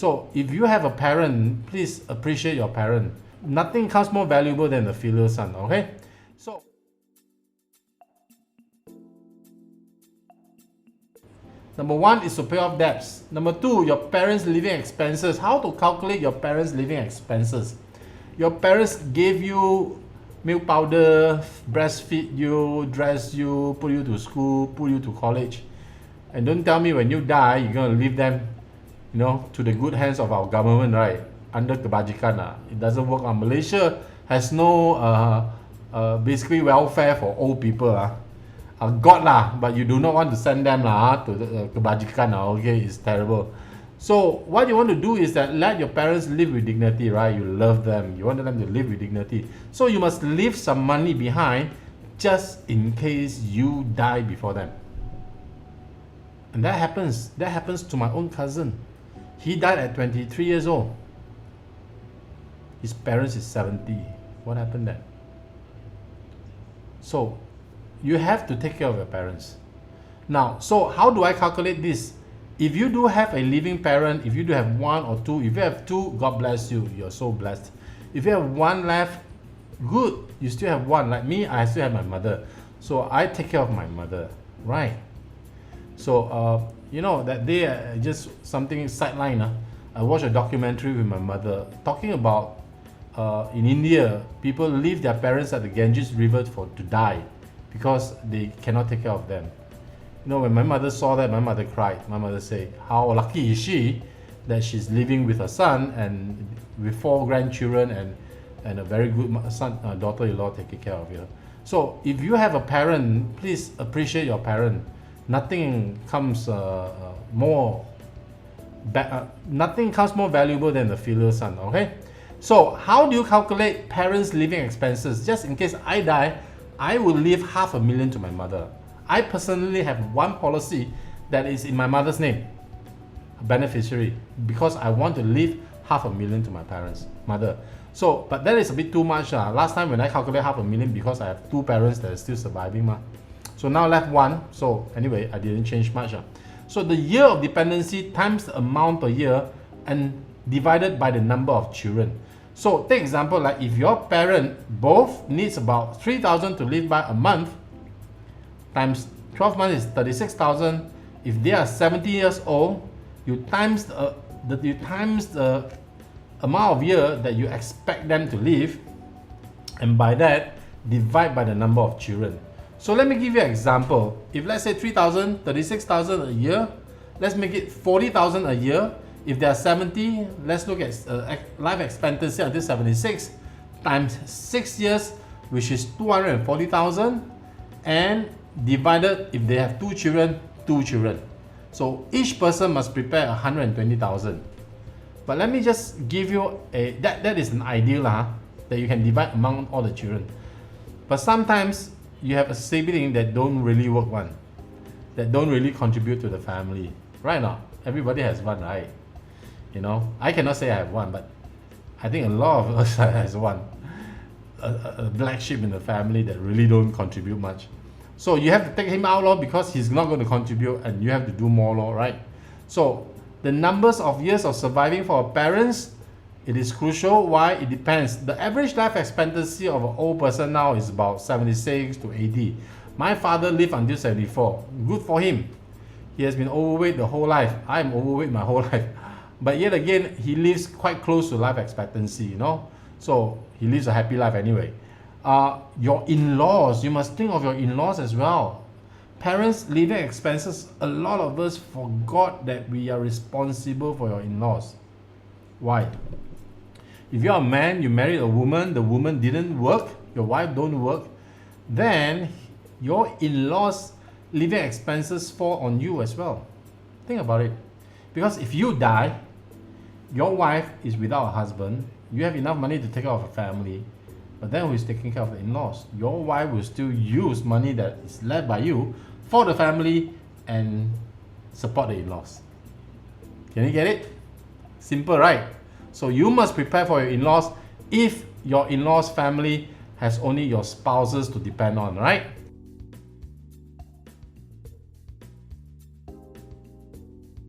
So if you have a parent, please appreciate your parent. Nothing comes more valuable than the filial son, okay? So number one is to pay off debts. Number two, your parents' living expenses. How to calculate your parents' living expenses? Your parents gave you milk powder, breastfeed you, dress you, put you to school, put you to college. And don't tell me when you die, you're going to leave them, to the good hands of our government, right? Under kebajikan. It doesn't work. Malaysia has no basically welfare for old people. God lah, but you do not want to send them to the kebajikan. Okay, it's terrible. So what you want to do is that let your parents live with dignity, right? You love them. You want them to live with dignity. So you must leave some money behind just in case you die before them. And that happens. That happens to my own cousin. He died at 23 years old. His parents is 70. What happened then? So you have to take care of your parents. Now, so how do I calculate this? If you do have a living parent, if you do have one or two, if you have two, God bless you, you're so blessed. If you have one left, good, you still have one. Like me, I still have my mother. So I take care of my mother, right? So, that day, just something sideline. I watched a documentary with my mother talking about in India, people leave their parents at the Ganges River to die because they cannot take care of them. When my mother saw that, my mother cried. My mother said, how lucky is she that she's living with her son and with 4 grandchildren and a very good daughter-in-law taking care of her. So if you have a parent, please appreciate your parent. Nothing comes nothing comes more valuable than the filial son, okay? So how do you calculate parents' living expenses? Just in case I die, I will leave $500,000 to my mother. I personally have one policy that is in my mother's name, a beneficiary, because I want to leave $500,000 to my mother. So, but that is a bit too much. Last time when I calculate $500,000, because I have 2 parents that are still surviving. So now left 1. So anyway, I didn't change much. So the year of dependency times the amount per year and divided by the number of children. So take example, like if your parent both needs about 3,000 to live by a month, times 12 months is 36,000. If they are 70 years old, you times the amount of year that you expect them to live, and by that divide by the number of children. So let me give you an example. If let's say 3,000, 36,000 a year, let's make it 40,000 a year. If they are 70, let's look at life expectancy until 76 times 6 years, which is 240,000, and divided if they have 2 children, 2 children. So each person must prepare 120,000. But let me just give you that is an ideal that you can divide among all the children. But sometimes you have a sibling that don't really work that don't really contribute to the family. Right now, everybody has one, right? I cannot say I have one, but I think a lot of us has one. A black sheep in the family that really don't contribute much. So you have to take him out because he's not going to contribute, and you have to do more, right? So the numbers of years of surviving for our parents, it is crucial. Why? It depends. The average life expectancy of an old person now is about 76 to 80. My father lived until 74. Good for him. He has been overweight the whole life. I'm overweight my whole life. But yet again, he lives quite close to life expectancy, So he lives a happy life anyway. Your in-laws, you must think of your in-laws as well. Parents' living expenses, a lot of us forgot that we are responsible for your in-laws. Why? If you're a man, you married a woman, the woman didn't work, your wife don't work, then your in-laws' living expenses fall on you as well. Think about it. Because if you die, your wife is without a husband, you have enough money to take care of a family, but then who is taking care of the in-laws? Your wife will still use money that is left by you for the family and support the in-laws. Can you get it? Simple, right? So you must prepare for your in-laws if your in-laws family has only your spouses to depend on, right?